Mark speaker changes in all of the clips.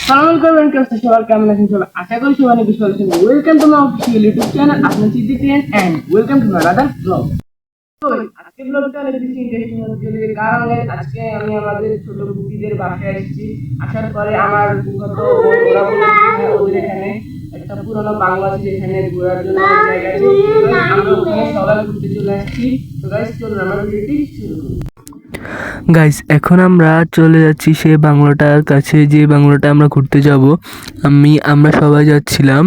Speaker 1: সালাম করবেন কেউ সবার কেমন আছেন সবাই আশা করি সবাই অনেক ভালো আছেন welcome to my official YouTube channel আপনার Siddiqui and welcome to my other blog তো আজকে ব্লগটা অনেক বেশি ইন্টারেস্টিং হচ্ছে কারণ আজকে আমি আমাদের ছোট বুকিদের বাসায় এসেছি আসার পরে আমার ফুফাতো বোন ওরা বলছে ওদের এখানে একটা পুরোনো বাংলো আছে যেখানে ঘোরার জন্য অনেক জায়গা আছে আমরা ওখানে সবাই ঘুরতে চলে আসছি তো গাইস চলুন আমরা ভিডিওটি শুরু করি।
Speaker 2: গাইস এখন আমরা চলে যাচ্ছি সেই বাংলোটার কাছে, যে বাংলোটা আমরা ঘুরতে যাব। আমরা সবাই যাচ্ছিলাম।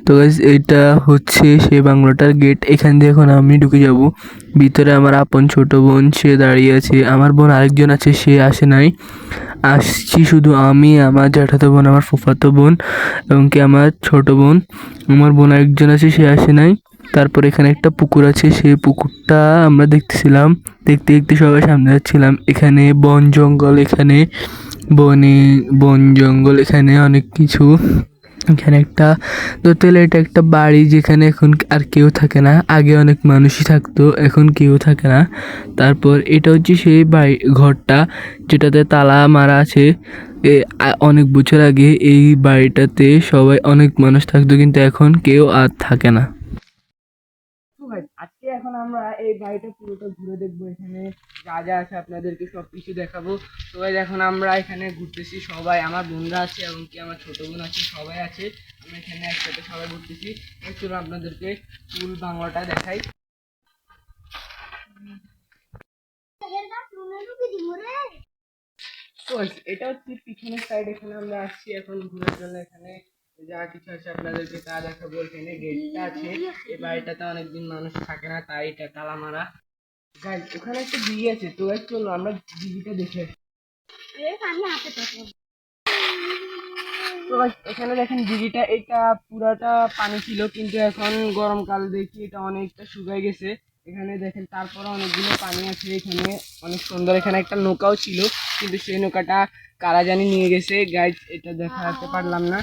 Speaker 2: তো গাইস এটা হচ্ছে সেই বাংলোটার গেট। এখান দিয়ে এখন আমি ঢুকে যাব। ভিতরে আমার আপন ছোট বোন সে দাঁড়িয়ে আছে, আমার বোন আরেকজন আছে সে আসে নাই। আসছি শুধু আমি, আমার জ্যাঠাতো বোন, আমার ফুফাতো বোন এবং কি আমার ছোট বোন। আমার বোন আরেকজন আছে সে আসে নাই। তারপর এখানে একটা পুকুর আছে, সেই পুকুরটা আমরা দেখতেছিলাম। দেখতে দেখতে সবাই সামনে যাচ্ছিলাম। এখানে বন জঙ্গল, এখানে বন জঙ্গল, এখানে অনেক কিছু। এখানে একটা দোতলা, এটা একটা বাড়ি যেখানে এখন আর কেউ থাকে না। আগে অনেক মানুষই থাকতো, এখন কেউ থাকে না। তারপর এটা হচ্ছে সেই বাড়ি ঘরটা যেটাতে তালা মারা আছে। অনেক বছর আগে এই বাড়িটাতে সবাই অনেক মানুষ থাকতো, কিন্তু এখন কেউ আর থাকে না।
Speaker 1: আজকে এখন আমরা এই বাড়িটা পুরোটা ঘুরে দেখবো, এখানে যা যা আছে আপনাদেরকে সবকিছু দেখাবো। তো গাইস এখন আমরা এখানে ঘুরতেছি, সবাই আমার বোনরা আছে এবং কি আমার ছোট বোন আছে, সবাই আছে। আমরা এখানে একসাথে সবাই ঘুরতেছি। চলো আপনাদেরকে ফুল বাংলাটা দেখাই। তো এটা হচ্ছে পিছনের সাইড, এখানে আমরা আসছি এখন ঘুরার জন্য। এখানে যা কিছু আছে আপনাদেরকে তা দেখাবো। এখানে গেটটা আছে, এই বাড়িটাতে অনেকদিন মানুষ থাকে না তাই এটা তালা মারা। গাইস ওখানে একটা দিঘি আছে, তো গাইস চলো আমরা দিঘিটা দেখে আসি। তো গাইস এখানে দেখেন দিঘিটা, এটা পুরাটা পানি ছিল কিন্তু এখন গরমকাল দেখি এটা অনেকটা শুকায় গেছে। এখানে দেখেন তারপরে অনেকগুলো পানি আছে, এখানে অনেক সুন্দর। এখানে একটা নৌকাও ছিল কিন্তু সেই নৌকাটা কারা জানি নিয়ে গেছে। গাইস এটা দেখাতে পারলাম না।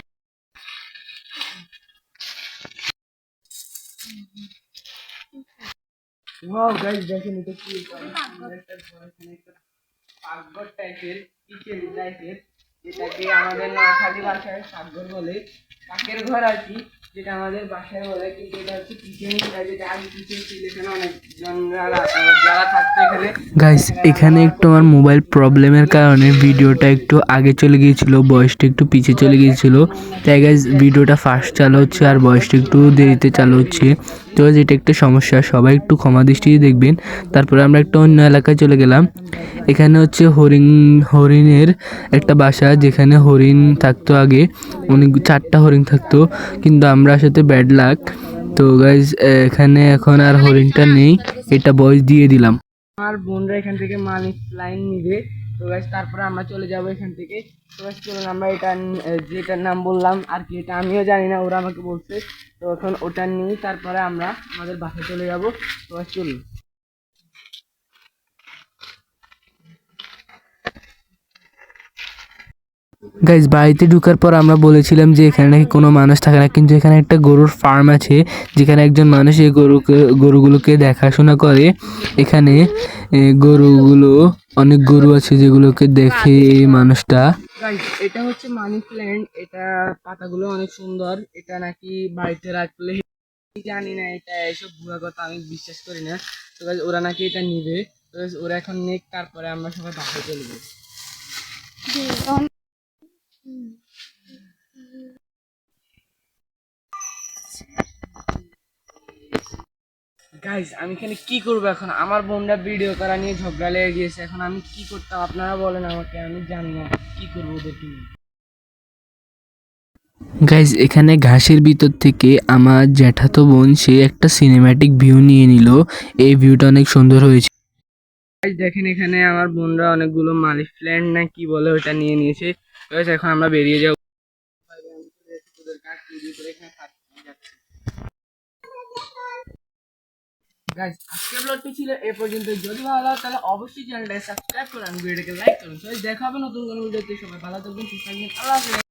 Speaker 1: ওয়াও গাইস দেখেন এটা কি একটা ঘর, এখানে একটা পাকঘর টাইপের, কিচেন টাইপের, যেটাকে আমাদের নোয়াখালী ভাষায় পাকঘর বলে, কাকের ঘর আর কি, যেটা আমাদের বাসায় বলে। কিন্তু এটা হচ্ছে কিচেন, যেটা আগে কিচেন ছিল। এখানে অনেকজন যারা থাকতো এখানে।
Speaker 2: গাইস এখানে একটু আমার মোবাইল প্রবলেমের কারণে ভিডিওটা একটু আগে চলে গিয়েছিল, ভয়েসটা একটু পিছিয়ে চলে গিয়েছিল। তাই গাইস ভিডিওটা ফাস্ট চালু হচ্ছে আর ভয়েসটা একটু দেরিতে চালু হচ্ছে। তো যেটা একটা সমস্যা, সবাই একটু ক্ষমা দৃষ্টিতে দেখবেন। তারপরে আমরা একটা অন্য এলাকায় চলে গেলাম। এখানে হচ্ছে হরিণের একটা বাসা, যেখানে হরিণ থাকতো আগে, অনেক 4টা হরিণ থাকতো, কিন্তু আমরা সাথে ব্যাড লাক। তো গাইস এখানে এখন আর হরিণটা নেই, এটা ভয়েস দিয়ে দিলাম।
Speaker 1: আমার বোনরা এখান থেকে মানি লাইন নিবে। তো গাইস তারপরে আমরা চলে যাব এখান থেকে। তো গাইস চলুন আমরা এটা যেটার নাম বললাম আর কি, এটা আমিও জানি না, ওরা আমাকে বলছে। তো এখন ওটা নিয়ে তারপরে আমরা আমাদের বাসায় চলে যাব। তো গাইস চলুন।
Speaker 2: গাইজ বাড়িতে ঢুকার পর আমরা বলেছিলাম যে এখানে নাকি কোনো মানুষ থাকে না, কিন্তু এখানে একটা গরুর ফার্ম আছে যেখানে একজন মানুষ এই গরুগুলোকে দেখাশোনা করে। এখানে অনেক গরু আছে যেগুলোকে দেখে এই মানুষটা।
Speaker 1: গাইস এটা হচ্ছে মানি প্ল্যান্ট, এটা পাতাগুলো অনেক সুন্দর। এটা নাকি বাড়িতে রাখলে, জানি না, এটা এসব ভুয়া কথা, আমি বিশ্বাস করি না। তো গাইস ওরা নাকি এটা নিবে। তো guys, ওরা এখন নিক, তারপরে আমরা সবাই বাসায় চলে যাবো। গাইস আমি এখানে কি করবো এখন? আমার বোনরা ভিডিও করা নিয়ে ঝগড়া লেগে গিয়েছে, এখন আমি কি করতাম আপনারা বলেন আমাকে, আমি জানি না কি করবো ওদেরকে নিয়ে।
Speaker 2: গাইজ এখানে ঘাসের ভিতর থেকে আমার জ্যাঠাতো বোন সে একটা সিনেম্যাটিক ভিউ নিয়ে নিল। এই ভিউটা অনেক সুন্দর হয়েছে।
Speaker 1: গাইস দেখেন এখানে আমার বোনরা অনেকগুলো মানি প্ল্যান্ট না কি বলে ওটা নিয়ে নিয়েছে। গাইস এখন আমরা বেরিয়ে যাবো। গাইস আজকের ব্লগটি ছিল এ পর্যন্ত। যদি ভালো লাগে তাহলে অবশ্যই চ্যানেলটা সাবস্ক্রাইব করুন, ভিডিওটাকে লাইক করুন। দেখা হবে নতুন কোনো ভিডিওতে। সবাই ভালো থাকবেন, সুস্থ থাকবেন, আল্লাহ হাফেজ।